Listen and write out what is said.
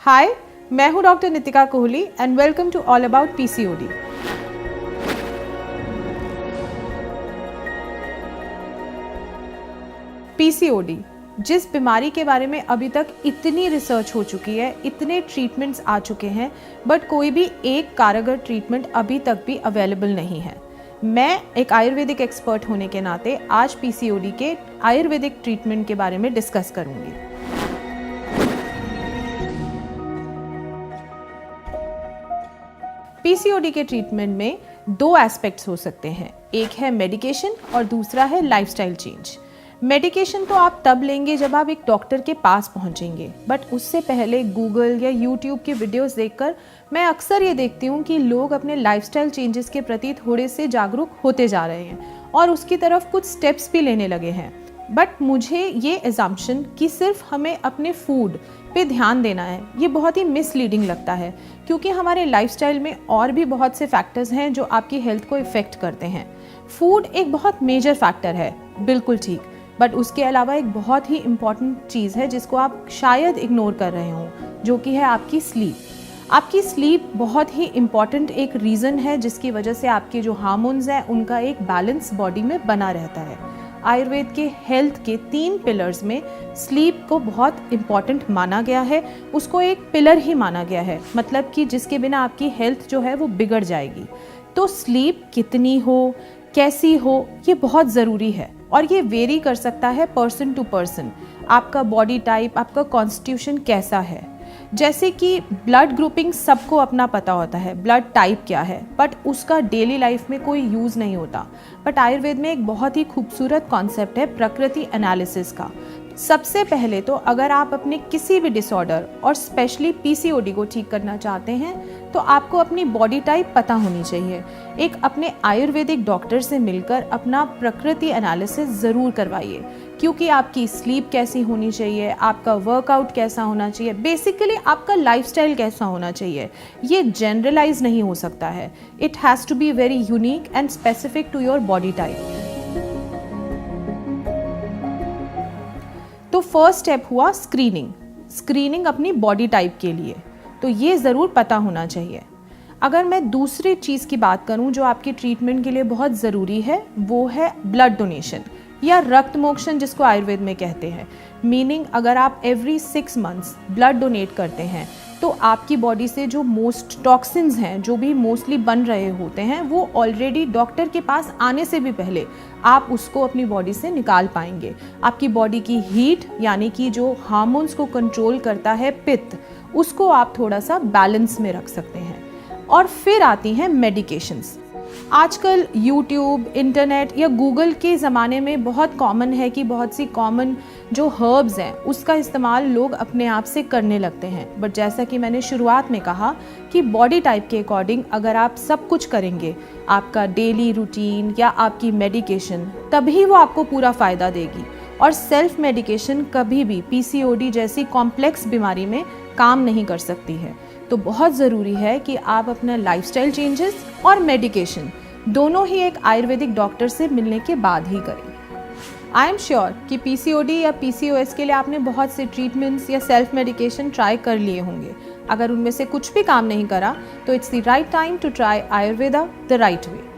हाय, मैं हूं doctor Nitika Kohli and welcome to all about PCOD. PCOD जिस बीमारी के बारे में अभी तक इतनी रिसर्च हो चुकी है, इतने ट्रीटमेंट्स आ चुके हैं, बट कोई भी एक कारगर ट्रीटमेंट अभी तक भी अवेलेबल नहीं है। मैं एक आयुर्वेदिक एक्सपर्ट होने के नाते आज पीसीओडी के आयुर्वेदिक ट्रीटमेंट के बारे में डिस्कस करूंगी। पीसीओडी के ट्रीटमेंट में दो एस्पेक्ट्स हो सकते हैं, एक है मेडिकेशन और दूसरा है लाइफस्टाइल चेंज। मेडिकेशन तो आप तब लेंगे जब आप एक डॉक्टर के पास पहुंचेंगे, बट उससे पहले गूगल या यूट्यूब की वीडियोस देखकर मैं अक्सर ये देखती हूँ कि लोग अपने लाइफस्टाइल चेंजेस के प्रति थोड़े से जागरूक होते जा रहे हैं और उसकी तरफ कुछ स्टेप्स भी लेने लगे हैं। बट मुझे ये एजम्पशन कि सिर्फ हमें अपने फूड पे ध्यान देना है, ये बहुत ही मिसलीडिंग लगता है, क्योंकि हमारे लाइफस्टाइल में और भी बहुत से फैक्टर्स हैं जो आपकी हेल्थ को इफ़ेक्ट करते हैं। फूड एक बहुत मेजर फैक्टर है, बिल्कुल ठीक, बट उसके अलावा एक बहुत ही इम्पॉर्टेंट चीज़ है जिसको आप शायद इग्नोर कर रहे हो, जो कि है आपकी स्लीप। आपकी स्लीप बहुत ही इम्पॉर्टेंट एक रीज़न है जिसकी वजह से आपके जो हार्मोन्स हैं उनका एक बैलेंस बॉडी में बना रहता है। आयुर्वेद के हेल्थ के 3 पिलर्स में स्लीप को बहुत इम्पॉर्टेंट माना गया है, उसको एक पिलर ही माना गया है, मतलब कि जिसके बिना आपकी हेल्थ जो है वो बिगड़ जाएगी। तो स्लीप कितनी हो, कैसी हो, ये बहुत ज़रूरी है और ये वेरी कर सकता है पर्सन टू पर्सन। आपका बॉडी टाइप, आपका कॉन्स्टिट्यूशन कैसा है। जैसे कि ब्लड ग्रुपिंग सबको अपना पता होता है, ब्लड टाइप क्या है, बट उसका डेली लाइफ में कोई यूज़ नहीं होता। बट आयुर्वेद में एक बहुत ही खूबसूरत कॉन्सेप्ट है प्रकृति एनालिसिस का। सबसे पहले तो अगर आप अपने किसी भी डिसऑर्डर और स्पेशली पीसीओडी को ठीक करना चाहते हैं तो आपको अपनी बॉडी टाइप पता होनी चाहिए। एक अपने आयुर्वेदिक डॉक्टर से मिलकर अपना प्रकृति एनालिसिस ज़रूर करवाइए, क्योंकि आपकी स्लीप कैसी होनी चाहिए, आपका वर्कआउट कैसा होना चाहिए, बेसिकली आपका लाइफस्टाइल कैसा होना चाहिए, ये जनरलाइज नहीं हो सकता है। It has to be very unique and specific to your body type. तो फर्स्ट स्टेप हुआ स्क्रीनिंग अपनी बॉडी टाइप के लिए, तो ये ज़रूर पता होना चाहिए। अगर मैं दूसरी चीज़ की बात करूं जो आपके ट्रीटमेंट के लिए बहुत ज़रूरी है, वो है ब्लड डोनेशन या रक्त मोक्षण, जिसको आयुर्वेद में कहते हैं। मीनिंग अगर आप एवरी 6 मंथ्स ब्लड डोनेट करते हैं तो आपकी बॉडी से जो मोस्ट टॉक्सिन्स हैं, जो भी मोस्टली बन रहे होते हैं, वो ऑलरेडी डॉक्टर के पास आने से भी पहले आप उसको अपनी बॉडी से निकाल पाएंगे। आपकी बॉडी की हीट यानी कि जो हार्मोन्स को कंट्रोल करता है पित्त, उसको आप थोड़ा सा बैलेंस में रख सकते हैं। और फिर आती हैं मेडिकेशंस। आजकल यूट्यूब, इंटरनेट या गूगल के ज़माने में बहुत कॉमन है कि बहुत सी कॉमन जो हर्ब्स हैं उसका इस्तेमाल लोग अपने आप से करने लगते हैं। बट जैसा कि मैंने शुरुआत में कहा कि बॉडी टाइप के अकॉर्डिंग अगर आप सब कुछ करेंगे, आपका डेली रूटीन या आपकी मेडिकेशन, तभी वो आपको पूरा फ़ायदा देगी। और सेल्फ मेडिकेशन कभी भी पीसीओडी जैसी कॉम्प्लेक्स बीमारी में काम नहीं कर सकती है। तो बहुत ज़रूरी है कि आप अपना लाइफस्टाइल चेंजेस और मेडिकेशन दोनों ही एक आयुर्वेदिक डॉक्टर से मिलने के बाद ही करें। आई एम श्योर कि पीसीओडी या पीसीओएस के लिए आपने बहुत से ट्रीटमेंट्स या सेल्फ मेडिकेशन ट्राई कर लिए होंगे। अगर उनमें से कुछ भी काम नहीं करा तो it's the right time to try Ayurveda the right way.